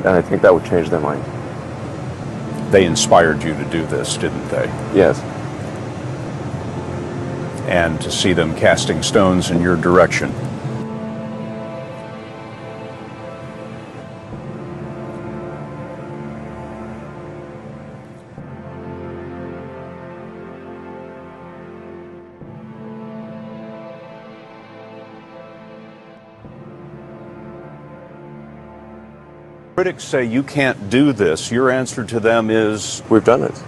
and I think that would change their mind. They inspired you to do this, didn't they? Yes. And to see them casting stones in your direction. Critics say you can't do this. Your answer to them is, we've done it.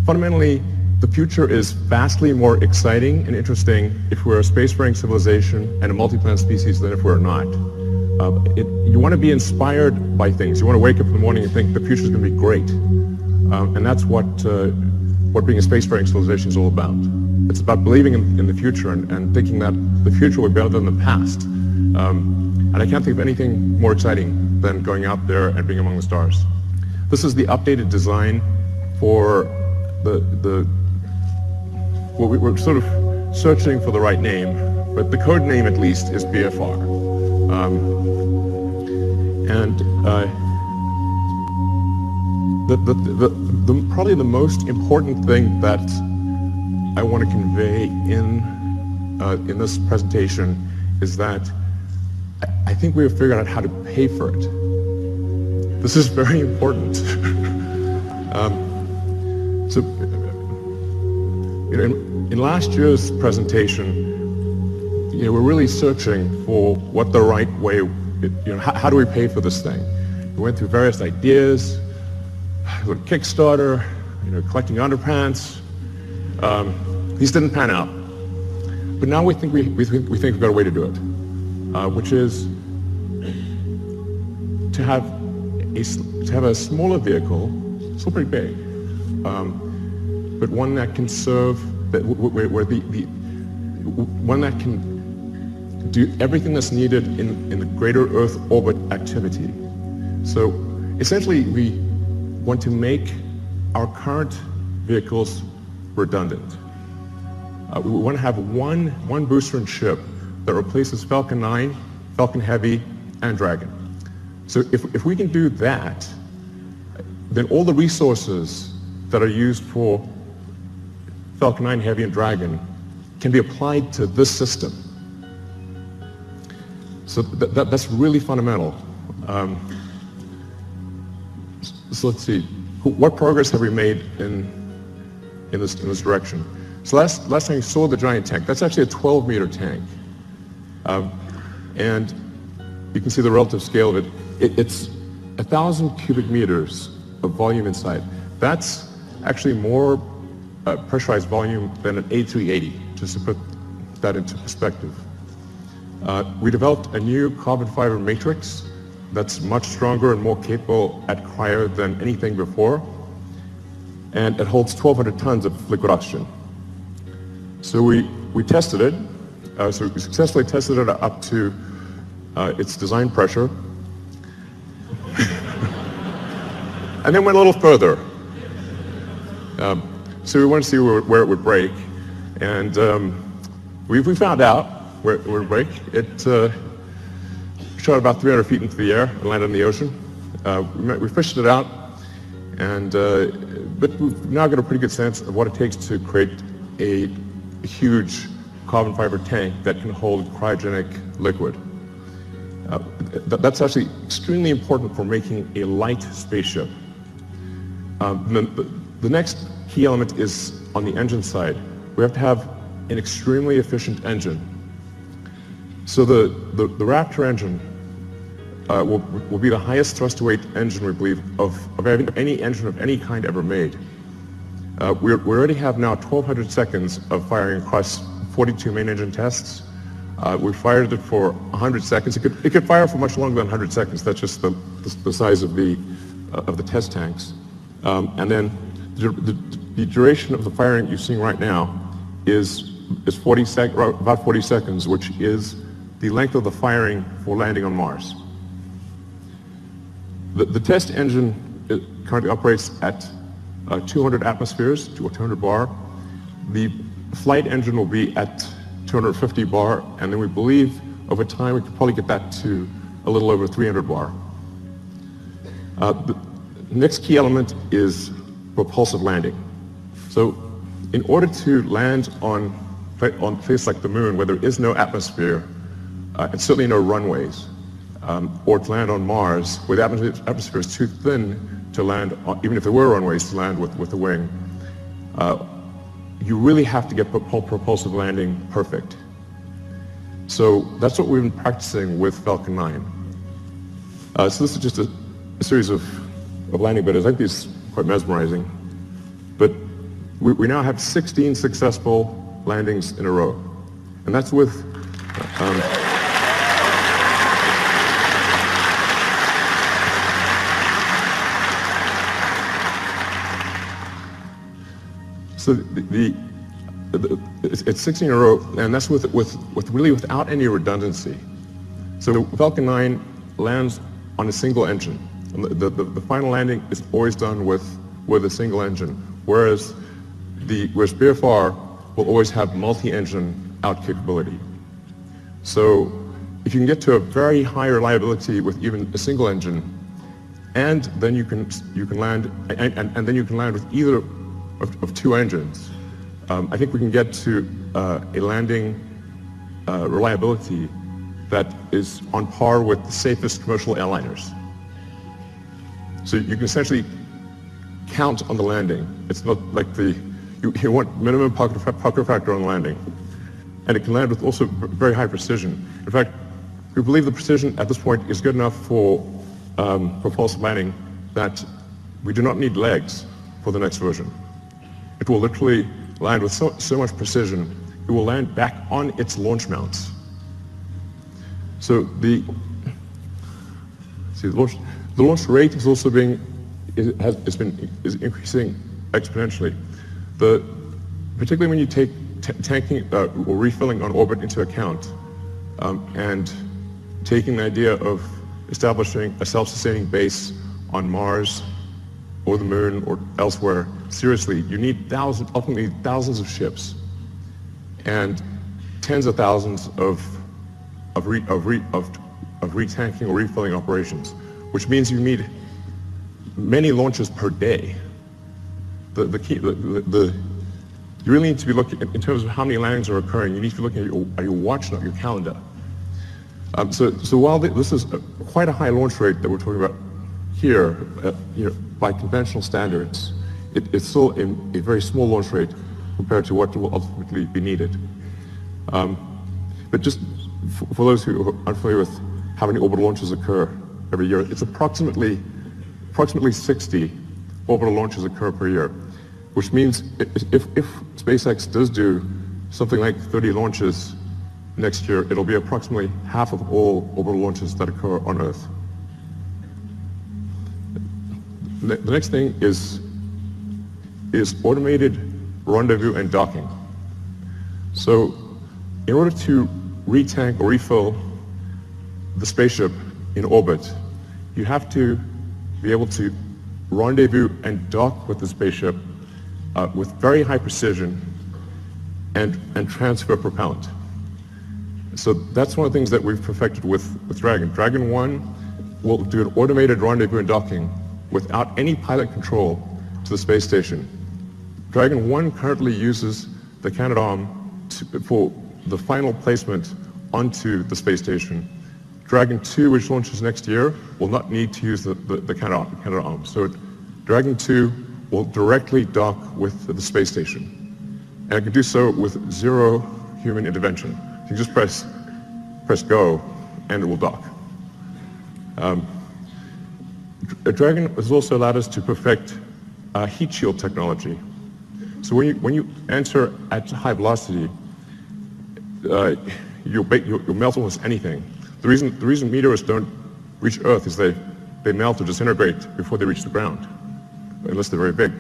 Fundamentally, the future is vastly more exciting and interesting if we're a spacefaring civilization and a multi-planet species than if we're not. You want to be inspired by things. You want to wake up in the morning and think the future's going to be great. And that's what being a spacefaring civilization is all about. It's about believing in the future and thinking that the future will be better than the past. And I can't think of anything more exciting than going out there and being among the stars. This is the updated design for we're sort of searching for the right name, but the code name at least is BFR. Probably the most important thing that I want to convey in this presentation is that I think we have figured out how to pay for it. This is very important. So, in last year's presentation, we're really searching for what the right way how do we pay for this thing? We went through various ideas, Kickstarter, collecting underpants. These didn't pan out. But now we think we've got a way to do it, which is to have a smaller vehicle, still pretty big, but one that can serve, one that can do everything that's needed in the greater Earth orbit activity. So essentially, we want to make our current vehicles redundant. We want to have one booster and ship that replaces Falcon 9, Falcon Heavy, and Dragon. So if we can do that, then all the resources that are used for Falcon 9, Heavy, and Dragon can be applied to this system. So that's really fundamental. So let's see, what progress have we made in this direction? So last time you saw the giant tank, that's actually a 12-meter tank. And you can see the relative scale of it. It's 1,000 cubic meters of volume inside. That's actually more pressurized volume than an A380, just to put that into perspective. We developed a new carbon fiber matrix that's much stronger and more capable at cryo than anything before. And it holds 1,200 tons of liquid oxygen. So we tested it. So we successfully tested it up to its design pressure. And then went a little further. So we wanted to see where it would break. And we found out where it would break. It shot about 300 feet into the air and landed in the ocean. We fished it out, but we've now got a pretty good sense of what it takes to create a huge carbon fiber tank that can hold cryogenic liquid. That's actually extremely important for making a light spaceship. The next key element is on the engine side. We have to have an extremely efficient engine. So the Raptor engine will be the highest thrust-to-weight engine, we believe, of any engine of any kind ever made. We already have now 1,200 seconds of firing across 42 main engine tests. We fired it for 100 seconds. It could fire for much longer than 100 seconds. That's just the size of the test tanks. And then the duration of the firing you're seeing right now is about 40 seconds, which is the length of the firing for landing on Mars. The test engine currently operates at 200 atmospheres, to 200 bar. The flight engine will be at 250 bar, and then we believe over time we could probably get that to a little over 300 bar. The next key element is propulsive landing. So in order to land on a place like the moon, where there is no atmosphere, and certainly no runways, or to land on Mars, where the atmosphere is too thin to land, even if there were runways to land with a wing, you really have to get propulsive landing perfect. So that's what we've been practicing with Falcon 9. So this is just a series of landing videos. I think these are quite mesmerizing. But we now have 16 successful landings in a row. And that's with... So it's 16 in a row, and that's with really without any redundancy. So Falcon 9 lands on a single engine. The final landing is always done with a single engine, whereas BFR will always have multi-engine out capability. So if you can get to a very high reliability with even a single engine, and then you can land, and then you can land with either of two engines, I think we can get to a landing reliability that is on par with the safest commercial airliners. So you can essentially count on the landing. It's not like you want minimum pucker factor on landing. And it can land with also very high precision. In fact, we believe the precision at this point is good enough for false landing that we do not need legs for the next version. It will literally land with so much precision, it will land back on its launch mounts. So the launch rate is also is increasing exponentially. Particularly when you take tanking or refilling on orbit into account, and taking the idea of establishing a self-sustaining base on Mars or the Moon or elsewhere essentially, you need ultimately thousands of ships and tens of thousands of retanking or refilling operations, which means you need many launches per day. You really need to be looking, in terms of how many landings are occurring, you need to be looking at your watch, not your calendar. So while this is quite a high launch rate that we're talking about here, by conventional standards, it's still a very small launch rate compared to what will ultimately be needed. But just for those who are unfamiliar with how many orbital launches occur every year, it's approximately 60 orbital launches occur per year, which means if SpaceX does do something like 30 launches next year, it'll be approximately half of all orbital launches that occur on Earth. The next thing is automated rendezvous and docking. So in order to retank or refill the spaceship in orbit, you have to be able to rendezvous and dock with the spaceship with very high precision and transfer propellant. So that's one of the things that we've perfected with Dragon. Dragon 1 will do an automated rendezvous and docking without any pilot control to the space station. Dragon 1 currently uses the Canadarm for the final placement onto the space station. Dragon 2, which launches next year, will not need to use the Canadarm. So Dragon 2 will directly dock with the space station. And it can do so with zero human intervention. You just press go and it will dock. Dragon has also allowed us to perfect heat shield technology. So when you enter at high velocity, you'll melt almost anything. The reason meteors don't reach Earth is they melt or disintegrate before they reach the ground, unless they're very big.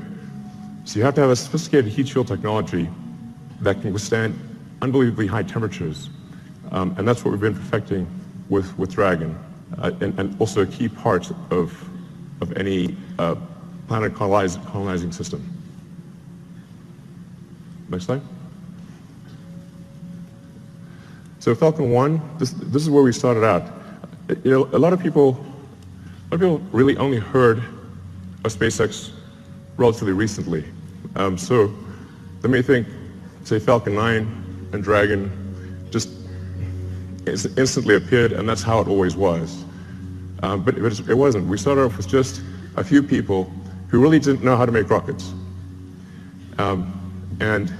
So you have to have a sophisticated heat shield technology that can withstand unbelievably high temperatures, and that's what we've been perfecting with Dragon, and also a key part of any planet colonizing system. Next slide. So Falcon 1, this is where we started out. A lot of people really only heard of SpaceX relatively recently. So they may think, say, Falcon 9 and Dragon just instantly appeared, and that's how it always was. But it wasn't. We started off with just a few people who really didn't know how to make rockets. And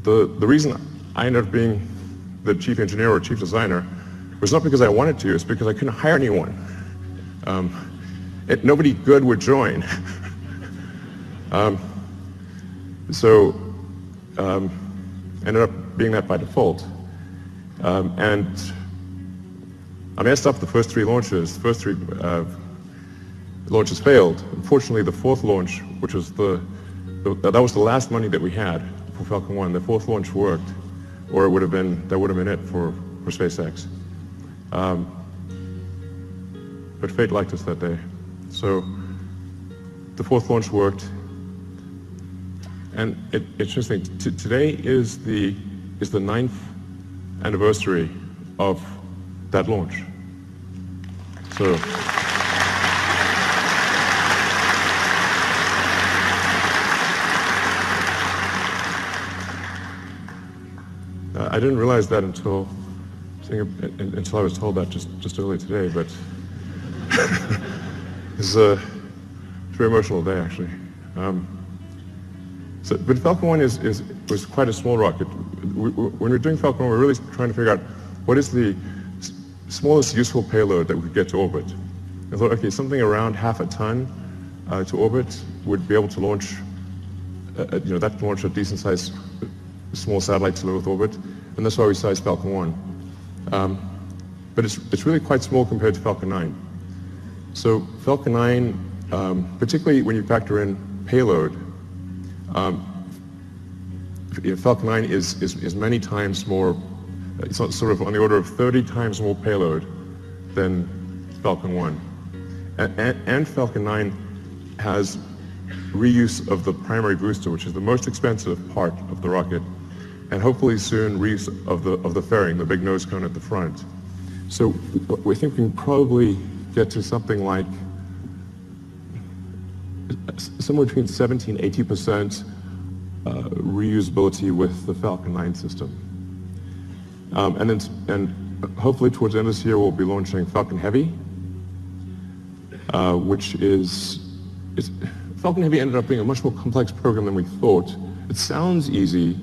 the reason I ended up being the chief engineer or chief designer was not because I wanted to, it's because I couldn't hire anyone. Nobody good would join. So ended up being that by default. And I messed up the first three launches. First three launches failed. Unfortunately, the fourth launch, which was that was the last money that we had for Falcon 1. The fourth launch worked, or that would have been it for SpaceX. But fate liked us that day. So the fourth launch worked, and it's interesting. Today is the 9th anniversary of that launch. So I didn't realize that until I was told that just earlier today, but it's a very emotional day, actually. But Falcon 1 was quite a small rocket. When we're doing Falcon 1, we're really trying to figure out what is the smallest useful payload that we could get to orbit. I thought, okay, something around half a ton to orbit would be able to launch, that can launch a decent-sized small satellite to low Earth orbit, and that's why we sized Falcon 1. But it's really quite small compared to Falcon 9. So Falcon 9, particularly when you factor in payload, Falcon 9 is many times more, it's sort of on the order of 30 times more payload than Falcon 1. And Falcon 9 has reuse of the primary booster, which is the most expensive part of the rocket, and hopefully soon reuse of the fairing, the big nose cone at the front. So we think we can probably get to something like somewhere between 70 and 80% reusability with the Falcon 9 system. And hopefully towards the end of this year we'll be launching Falcon Heavy, which is Falcon Heavy ended up being a much more complex program than we thought. It sounds easy.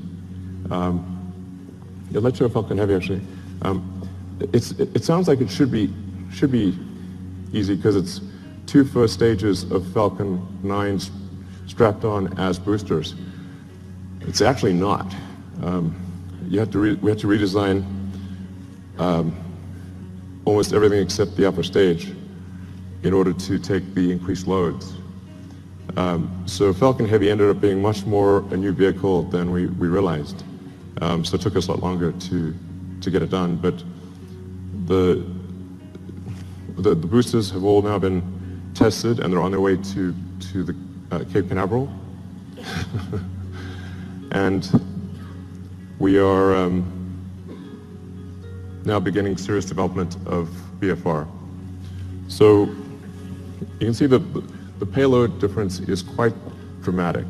Let's show Falcon Heavy actually. It sounds like it should be easy because it's 2 first stages of Falcon 9s strapped on as boosters. It's actually not. We had to redesign almost everything except the upper stage in order to take the increased loads. So Falcon Heavy ended up being much more a new vehicle than we realized. So it took us a lot longer to get it done. But the boosters have all now been tested and they're on their way to the Cape Canaveral. And we are now beginning serious development of BFR. So you can see that the payload difference is quite dramatic.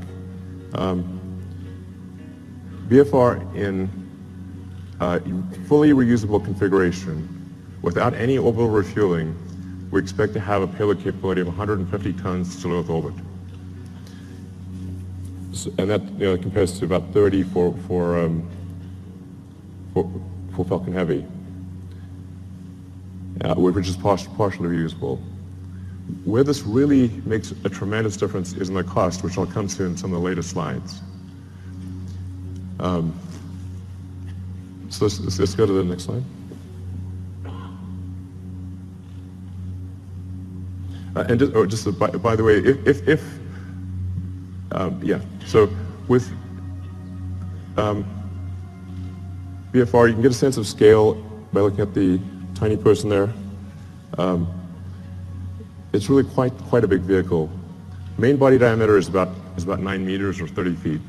BFR in fully reusable configuration, without any orbital refueling, we expect to have a payload capability of 150 tons to low Earth orbit. So, and that compares to about 30 for Falcon Heavy, which is partially reusable. Where this really makes a tremendous difference is in the cost, which I'll come to in some of the later slides. So let's go to the next slide. And by the way, so with BFR, you can get a sense of scale by looking at the tiny person there. It's really quite a big vehicle. Main body diameter is about 9 meters or 30 feet.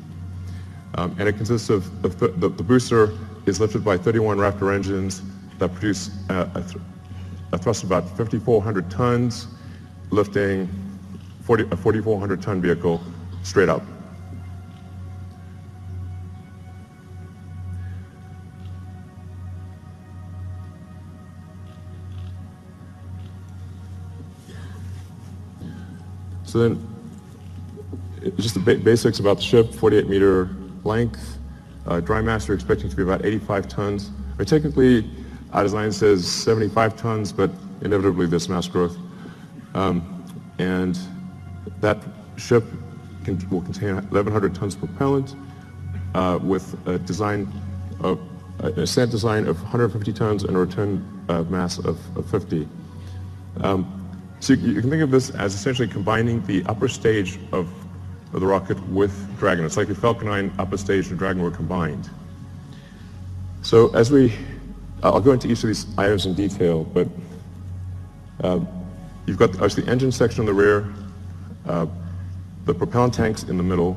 And it consists of, the booster is lifted by 31 Raptor engines that produce a thrust of about 5,400 tons, lifting a 4,400 ton vehicle straight up. So then, just the basics about the ship: 48-meter length, dry mass we're expecting to be about 85 tons. Technically, our design says 75 tons, but inevitably there's mass growth. And that ship will contain 1,100 tons of propellant with a design of a ascent design of 150 tons and a return mass of 50. So you can think of this as essentially combining the upper stage of the rocket with Dragon. It's like the Falcon 9 upper stage and Dragon were combined. So as I'll go into each of these items in detail, but you've got obviously the engine section on the rear, the propellant tanks in the middle,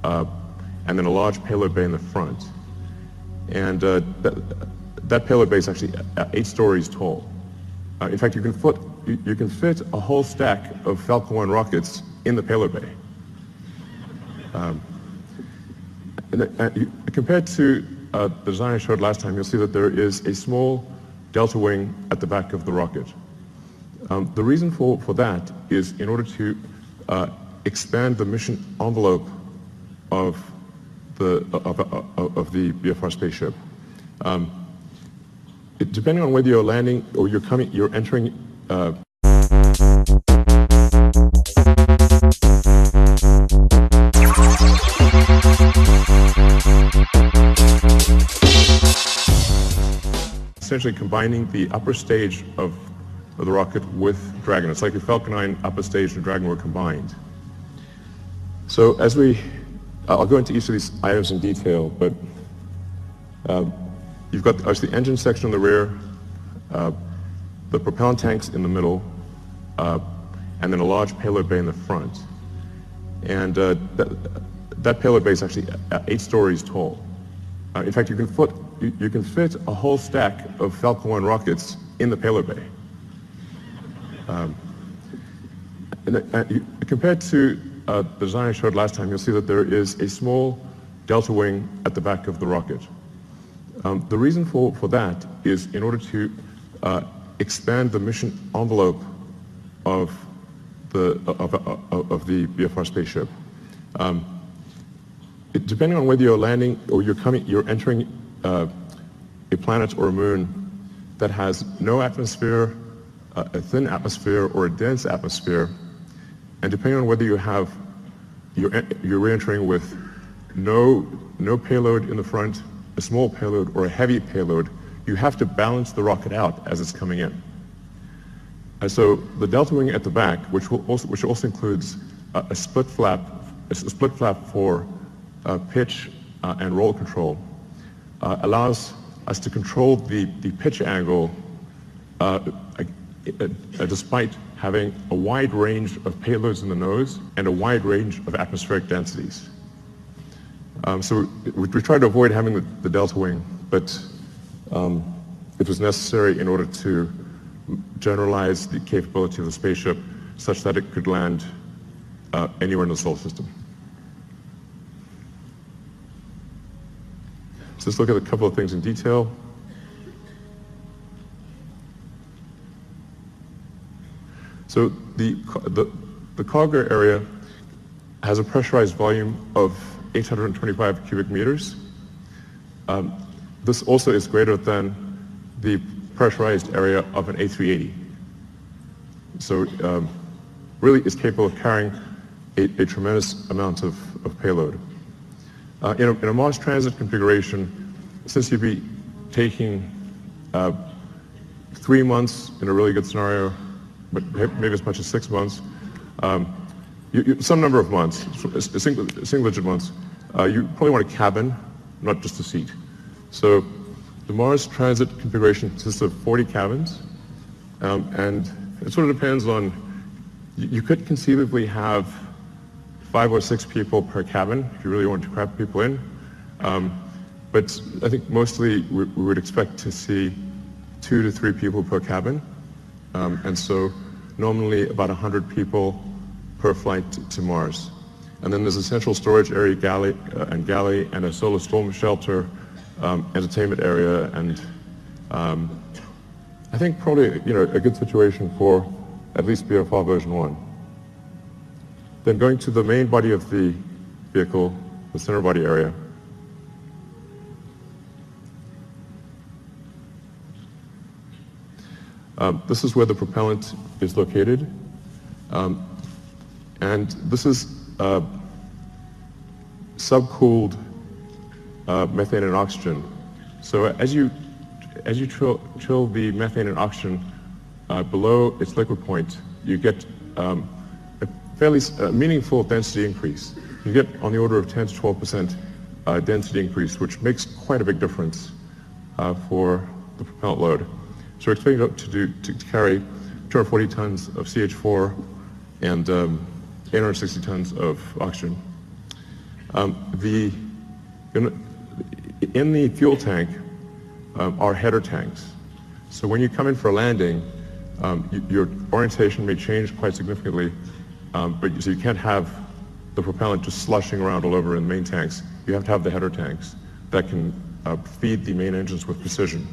and then a large payload bay in the front. And that payload bay is actually 8 stories tall. In fact, you can fit a whole stack of Falcon 1 rockets in the payload bay. Compared to the design I showed last time, you'll see that there is a small delta wing at the back of the rocket. The reason for that is in order to expand the mission envelope of the BFR spaceship. Depending on whether you're landing or you're entering. Essentially combining the upper stage of the rocket with Dragon. It's like if Falcon 9 upper stage and Dragon were combined. So I'll go into each of these items in detail, but you've got the engine section in the rear, the propellant tanks in the middle, and then a large payload bay in the front. And that payload bay is actually 8 stories tall. In fact, you can fit a whole stack of Falcon 1 rockets in the payload bay. Compared to the design I showed last time, you'll see that there is a small delta wing at the back of the rocket. The reason for that is in order to expand the mission envelope of the BFR spaceship. Depending on whether you're landing or you're entering a planet or a moon that has no atmosphere, a thin atmosphere, or a dense atmosphere, and depending on whether you're re-entering with no payload in the front, a small payload, or a heavy payload, you have to balance the rocket out as it's coming in. And so the delta wing at the back, which also includes a split flap for pitch and roll control, allows us to control the pitch angle despite having a wide range of payloads in the nose and a wide range of atmospheric densities. So we tried to avoid having the delta wing, but it was necessary in order to generalize the capability of the spaceship such that it could land anywhere in the solar system. So let's look at a couple of things in detail. So the cargo area has a pressurized volume of 825 cubic meters. This also is greater than the pressurized area of an A380. So really is capable of carrying a tremendous amount of payload. In a Mars transit configuration, since you'd be taking 3 months in a really good scenario, but maybe as much as 6 months, some number of months, single-digit months, you probably want a cabin, not just a seat. So the Mars transit configuration consists of 40 cabins, and it sort of depends on, you could conceivably have 5 or 6 people per cabin if you really want to cram people in. But I think mostly we would expect to see 2 to 3 people per cabin. And so normally about 100 people per flight to Mars. And then there's a central storage area, galley, and a solar storm shelter, entertainment area, and I think probably a good situation for at least BFR version 1. Then going to the main body of the vehicle, the center body area. This is where the propellant is located, and this is subcooled methane and oxygen. So as you chill the methane and oxygen below its liquid point, you get a fairly meaningful density increase. You get on the order of 10 to 12% density increase, which makes quite a big difference for the propellant load. So we're expecting it to carry 240 tons of CH4 and 860 tons of oxygen. In the fuel tank are header tanks. So when you come in for a landing, your orientation may change quite significantly, but so you can't have the propellant just slushing around all over in the main tanks. You have to have the header tanks that can feed the main engines with precision.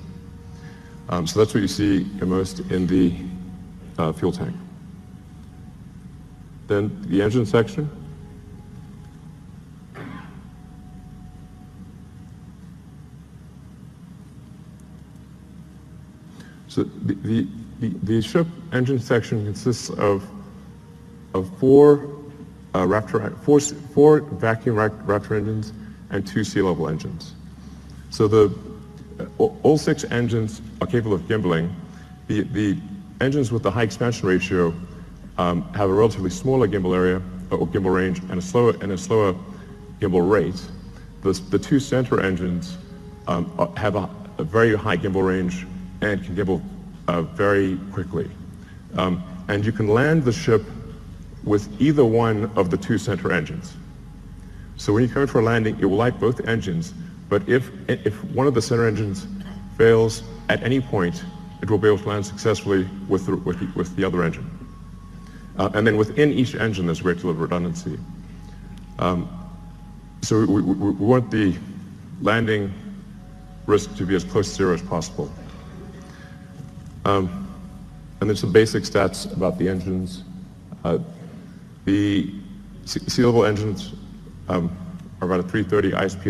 So that's what you see immersed in the fuel tank. Then the engine section. So the ship engine section consists of four vacuum Raptor engines and 2 sea-level engines. So all 6 engines are capable of gimbaling. The engines with the high expansion ratio have a relatively smaller gimbal area or gimbal range and a slower gimbal rate. The 2 center engines have a very high gimbal range and can gimbal very quickly. And you can land the ship with either one of the 2 center engines. So when you come in for a landing, it will light both engines, but if one of the center engines fails at any point, it will be able to land successfully with the other engine. And then within each engine, there's a great deal of redundancy. So we want the landing risk to be as close to zero as possible. And then some basic stats about the engines. The sea-level engines are about a 330 ISP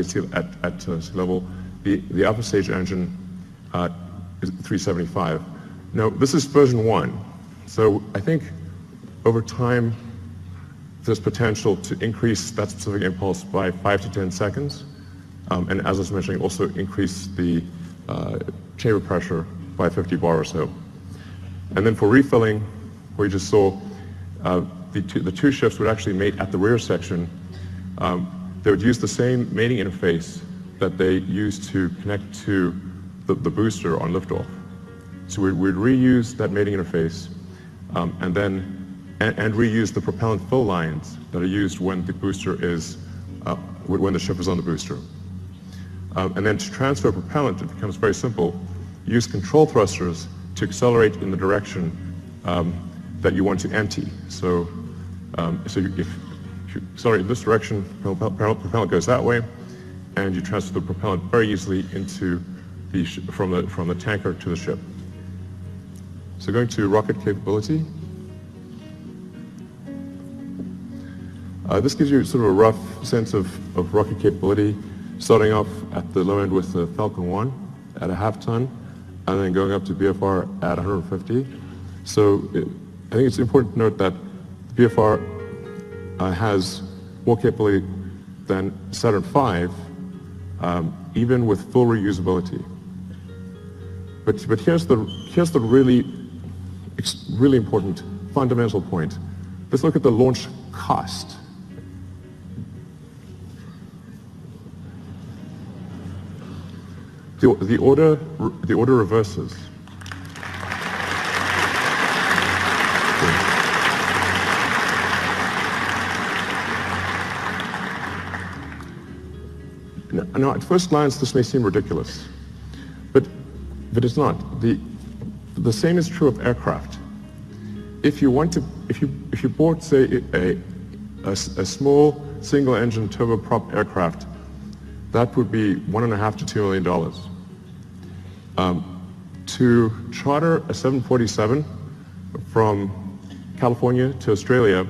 at sea level. The alpha stage engine is 375. Now, this is version 1. So I think over time, there's potential to increase that specific impulse by 5 to 10 seconds. And as I was mentioning, also increase the chamber pressure by 50 bar or so. And then for refilling, where you just saw the 2 ships would actually mate at the rear section. They would use the same mating interface that they used to connect to the booster on liftoff. So we'd reuse that mating interface and reuse the propellant fill lines that are used when the booster is, when the ship is on the booster. And then to transfer propellant, it becomes very simple. Use control thrusters to accelerate in the direction that you want to empty. So, if you accelerate in this direction, propellant goes that way, and you transfer the propellant very easily into from the tanker to the ship. So going to rocket capability. This gives you sort of a rough sense of rocket capability, starting off at the low end with the Falcon 1 at a half-ton, and then going up to BFR at 150. So I think it's important to note that the BFR has more capability than Saturn V, even with full reusability. But here's the really important fundamental point. Let's look at the launch cost. The order reverses. Now, at first glance, this may seem ridiculous, but it's not. The same is true of aircraft. If you bought, say, a small single-engine turboprop aircraft, that would be $1.5 to $2 million. To charter a 747 from California to Australia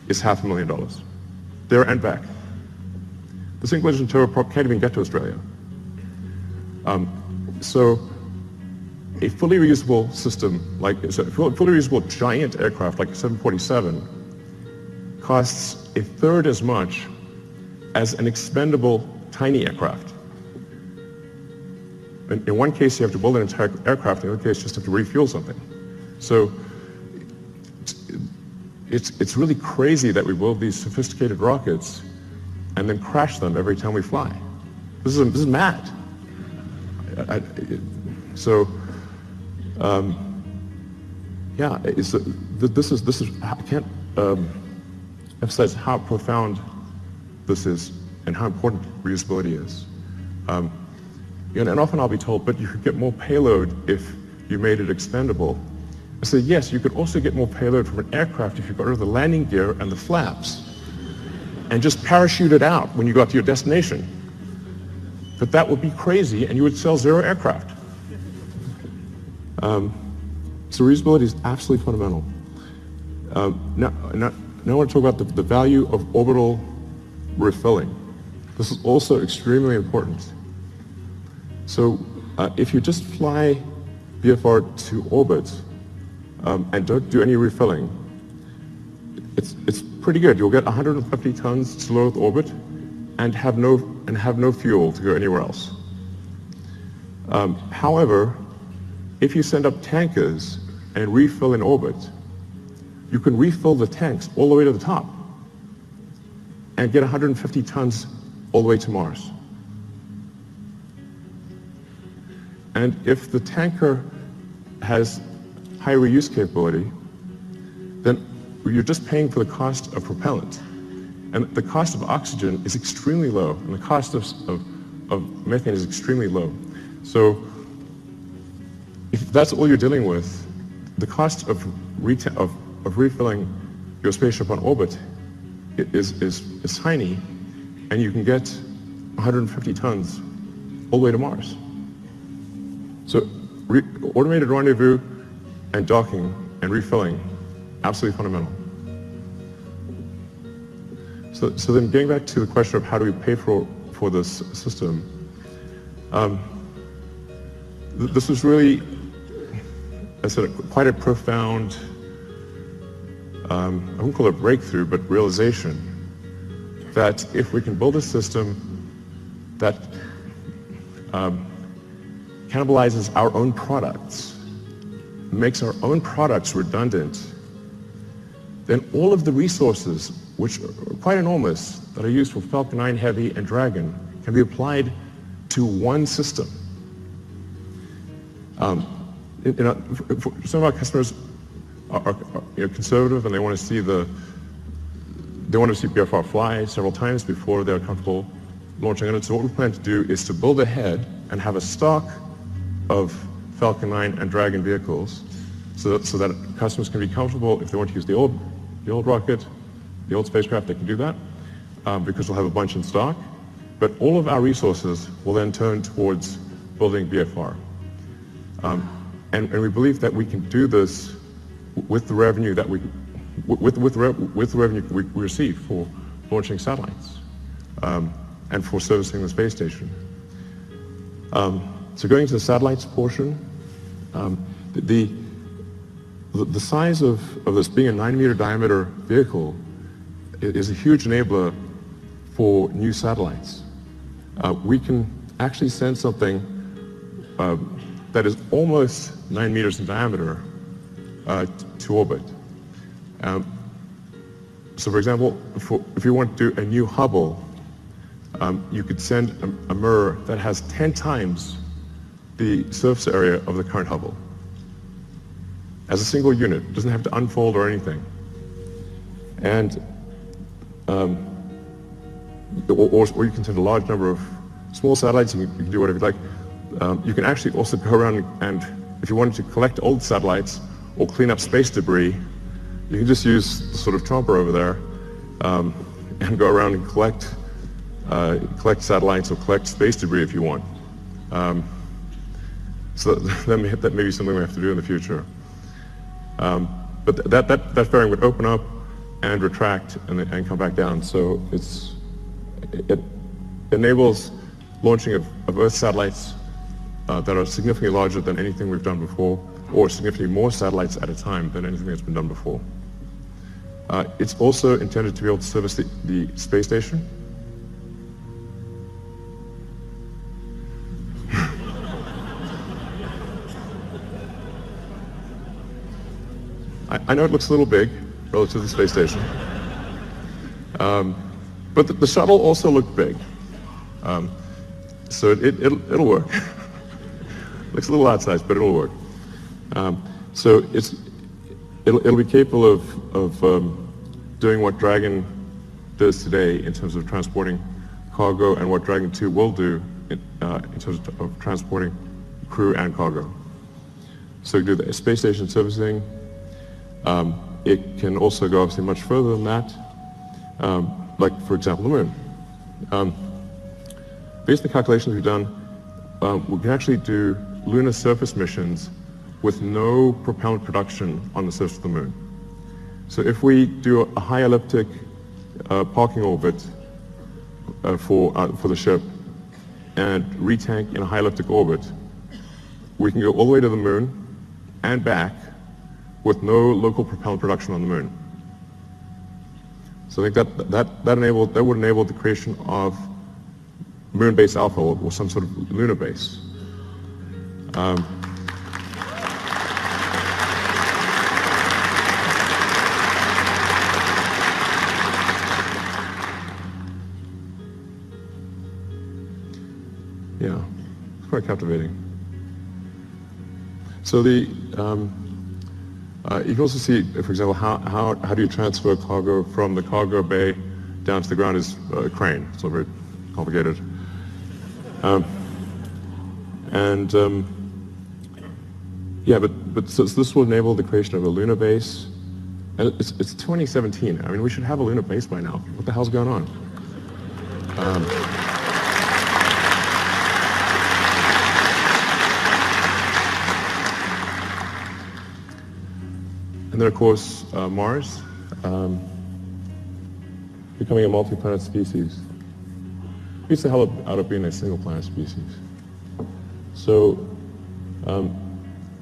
is $500,000, there and back. The single-engine turboprop can't even get to Australia. So a fully reusable system, like a fully reusable giant aircraft like a 747, costs a third as much as an expendable tiny aircraft. In one case, you have to build an entire aircraft. In the other case, you just have to refuel something. So it's really crazy that we build these sophisticated rockets and then crash them every time we fly. This is mad. Yeah, this is I can't emphasize how profound this is and how important reusability is. And often I'll be told, but you could get more payload if you made it expendable. I say, yes, you could also get more payload from an aircraft if you got rid of the landing gear and the flaps and just parachute it out when you got to your destination. But that would be crazy, and you would sell 0 aircraft. So reusability is absolutely fundamental. Now I want to talk about the value of orbital refilling. This is also extremely important. So if you just fly BFR to orbit and don't do any refilling, it's pretty good. You'll get 150 tons to low Earth orbit and have no fuel to go anywhere else. However, if you send up tankers and refill in orbit, you can refill the tanks all the way to the top and get 150 tons all the way to Mars. And if the tanker has high reuse capability, then you're just paying for the cost of propellant. And the cost of oxygen is extremely low, and the cost of methane is extremely low. So if that's all you're dealing with, the cost of refilling your spaceship on orbit is tiny, and you can get 150 tons all the way to Mars. So automated rendezvous and docking and refilling, absolutely fundamental. So then getting back to the question of how do we pay for this system, this was really, I said, quite a profound, I wouldn't call it a breakthrough, but realization that if we can build a system that cannibalizes our own products, makes our own products redundant, then all of the resources, which are quite enormous, that are used for Falcon 9 Heavy and Dragon, can be applied to one system. Some of our customers are conservative, and they want to see BFR fly several times before they're comfortable launching it. So what we plan to do is to build ahead and have a stock of Falcon 9 and Dragon vehicles, so that customers can be comfortable. If they want to use the old rocket, the old spacecraft, they can do that, because we'll have a bunch in stock. But all of our resources will then turn towards building BFR. And we believe that we can do this with the revenue that we receive for launching satellites and for servicing the space station. So going to the satellites portion, the size of this being a 9-meter diameter vehicle is a huge enabler for new satellites. We can actually send something that is almost 9 meters in diameter to orbit. So for example, if you want to do a new Hubble, you could send a mirror that has 10 times the surface area of the current Hubble as a single unit. It doesn't have to unfold or anything. And or you can send a large number of small satellites, and you can do whatever you like. You can actually also go around and, if you wanted to collect old satellites or clean up space debris, you can just use the sort of chomper over there and go around and collect satellites or collect space debris if you want. So that may be something we have to do in the future. But that fairing would open up and retract and come back down. So it enables launching of Earth satellites that are significantly larger than anything we've done before, or significantly more satellites at a time than anything that's been done before. It's also intended to be able to service the space station. I know it looks a little big relative to the space station, but the shuttle also looked big, so it'll work. Looks a little outsized, but it'll work. So it'll be capable of doing what Dragon does today in terms of transporting cargo, and what Dragon 2 will do in terms of transporting crew and cargo. So do the space station servicing. It can also go obviously much further than that, like for example the moon. Based on the calculations we've done, we can actually do lunar surface missions with no propellant production on the surface of the moon. So if we do a high elliptic parking orbit for the ship and retank in a high elliptic orbit, we can go all the way to the moon and back with no local propellant production on the moon. So I think that would enable the creation of moon base alpha or some sort of lunar base. Yeah, it's quite captivating. So you can also see, for example, how do you transfer cargo from the cargo bay down to the ground is a crane. It's not very complicated. Yeah, but so this will enable the creation of a lunar base. And it's 2017. I mean, we should have a lunar base by now. What the hell's going on? And then, of course, Mars, becoming a multi-planet species. Beats the hell out of being a single-planet species. So,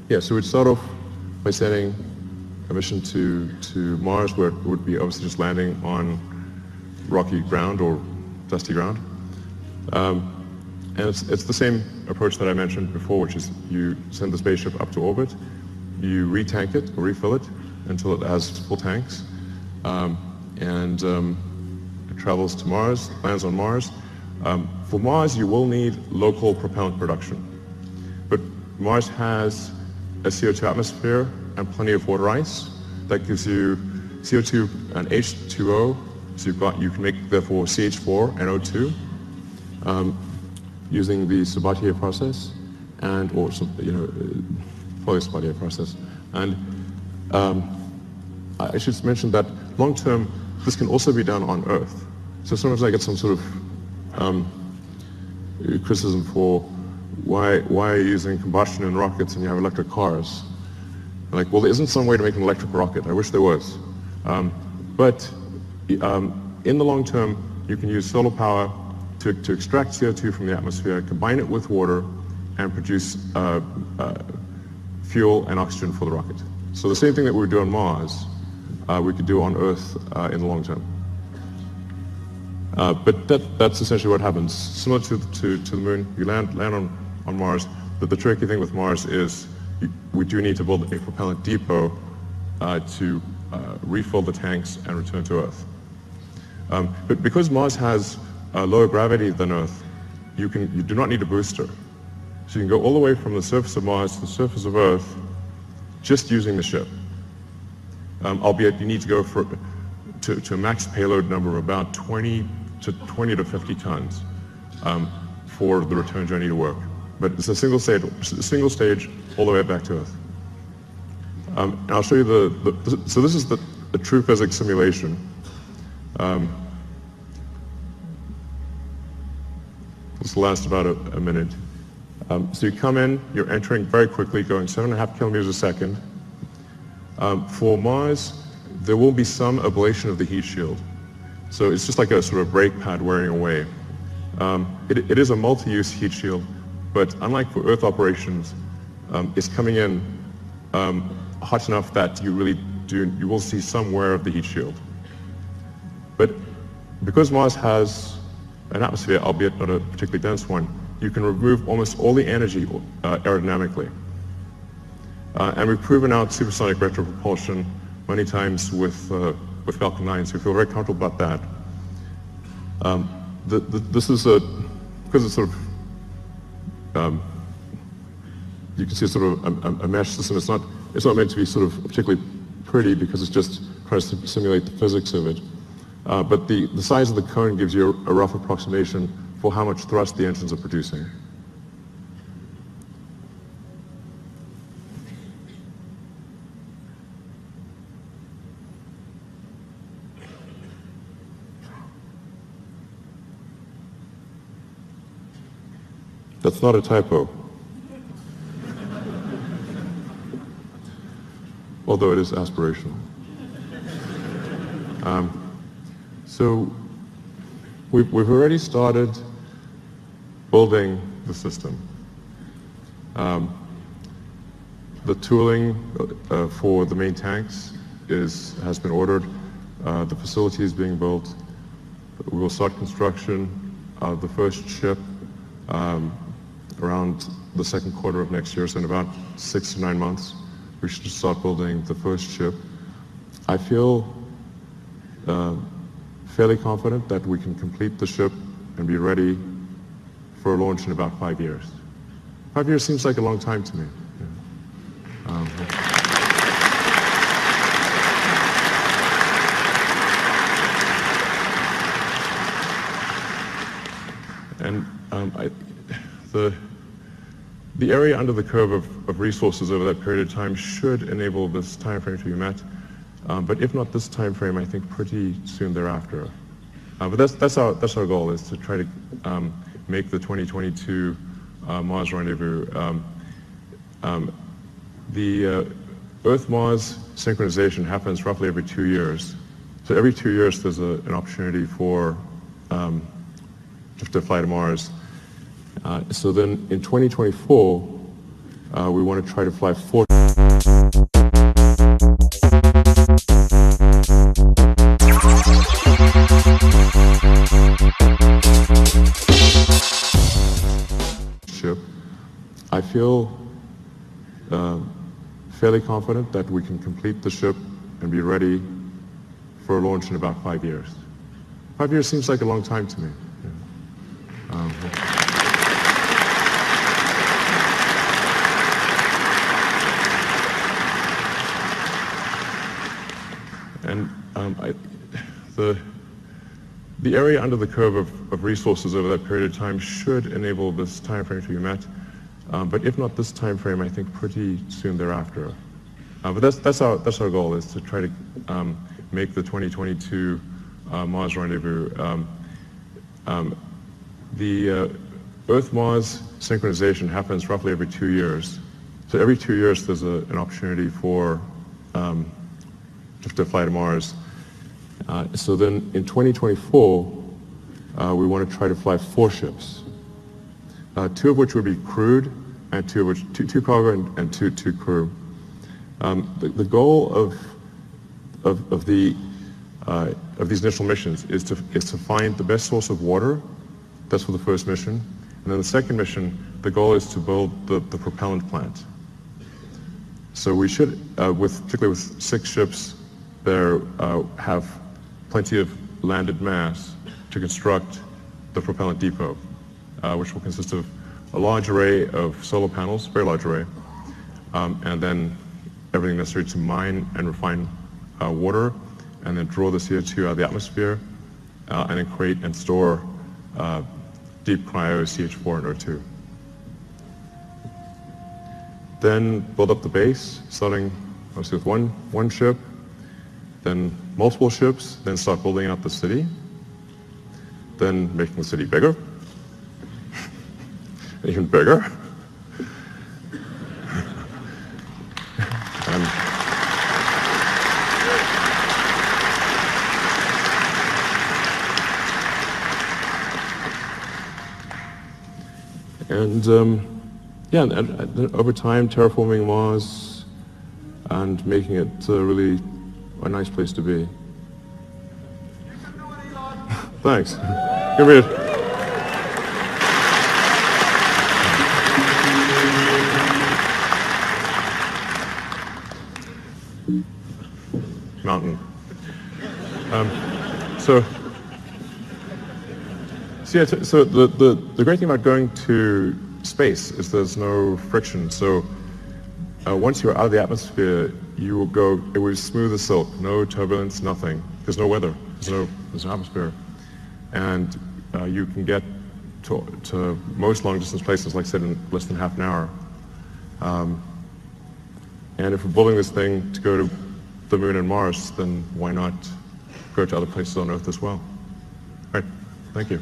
yeah, so we'd start off by sending a mission to Mars, where it would be obviously just landing on rocky ground or dusty ground. And it's the same approach that I mentioned before, which is you send the spaceship up to orbit, you retank it or refill it until it has full tanks, and it travels to Mars, lands on Mars. For Mars, you will need local propellant production, but Mars has a CO2 atmosphere and plenty of water ice that gives you CO2 and H2O, so you can make therefore CH4 and O2 using the Sabatier process or Sabatier process. And I should mention that long term, this can also be done on Earth. So sometimes I get some sort of criticism for why are you using combustion in rockets and you have electric cars? I'm like, well, there isn't some way to make an electric rocket. I wish there was. But in the long term, you can use solar power to extract CO2 from the atmosphere, combine it with water, and produce fuel and oxygen for the rocket. So the same thing that we would do on Mars, we could do on Earth in the long term. But that's essentially what happens. Similar to the moon, you land on Mars. But the tricky thing with Mars is we do need to build a propellant depot to refill the tanks and return to Earth. But because Mars has lower gravity than Earth, you do not need a booster. So you can go all the way from the surface of Mars to the surface of Earth just using the ship. Albeit you need to go to a max payload number of about 20 to 50 tons for the return journey to work. But it's a single stage all the way back to Earth. And I'll show you so this is the true physics simulation. This will last about a minute. So you come in, you're entering very quickly, going 7.5 kilometers a second. For Mars, there will be some ablation of the heat shield. So it's just like a sort of brake pad wearing away. It is a multi-use heat shield, but unlike for Earth operations, it's coming in hot enough that you will see some wear of the heat shield. But because Mars has an atmosphere, albeit not a particularly dense one, you can remove almost all the energy aerodynamically. And we've proven out supersonic retropropulsion many times with Falcon 9, so we feel very comfortable about that. This is because it's sort of, you can see sort of a mesh system. It's not meant to be sort of particularly pretty because it's just trying to simulate the physics of it. But the size of the cone gives you a rough approximation for how much thrust the engines are producing. That's not a typo. Although it is aspirational. So we've already started building the system. The tooling for the main tanks has been ordered. The facility is being built. We will start construction of the first ship around the second quarter of next year, so in about 6 to 9 months, we should start building the first ship. I feel fairly confident that we can complete the ship and be ready for launch in about 5 years. 5 years seems like a long time to me. The area under the curve of resources over that period of time should enable this time frame to be met. But if not this time frame, I think pretty soon thereafter. But that's our goal, is to try to make the 2022 Mars rendezvous. The Earth-Mars synchronization happens roughly every 2 years. So every 2 years there's an opportunity for to fly to Mars. So then in 2024, we want to try to fly 4 ship. I feel fairly confident that we can complete the ship and be ready for launch in about 5 years. 5 years seems like a long time to me. The area under the curve of resources over that period of time should enable this time frame to be met. But if not this time frame, I think pretty soon thereafter. But that's our goal, is to try to make the 2022 Mars rendezvous. The Earth-Mars synchronization happens roughly every 2 years. So every 2 years there's an opportunity for to fly to Mars. So then in 2024, we want to try to fly 4 ships, 2 of which would be crewed, and 2 of which two cargo and two crew. The goal of these initial missions is to find the best source of water. That's for the first mission, and then the second mission, the goal is to build the propellant plant. So we should, particularly with 6 ships, there have plenty of landed mass to construct the propellant depot, which will consist of a large array of solar panels, very large array, and then everything necessary to mine and refine water, and then draw the CO2 out of the atmosphere, and then create and store deep cryo CH4 and O2. Then build up the base, starting obviously with one ship, then multiple ships, then start building out the city, then making the city bigger, even bigger. And over time, terraforming Mars and making it really a nice place to be. Thanks. Give me a... mountain. So the great thing about going to space is there's no friction. So once you're out of the atmosphere, you will go, it was smooth as silk, no turbulence, nothing. There's no weather, there's no atmosphere. And you can get to most long distance places, like I said, in less than half an hour. And if we're building this thing to go to the Moon and Mars, then why not go to other places on Earth as well? All right, thank you.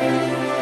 Bye.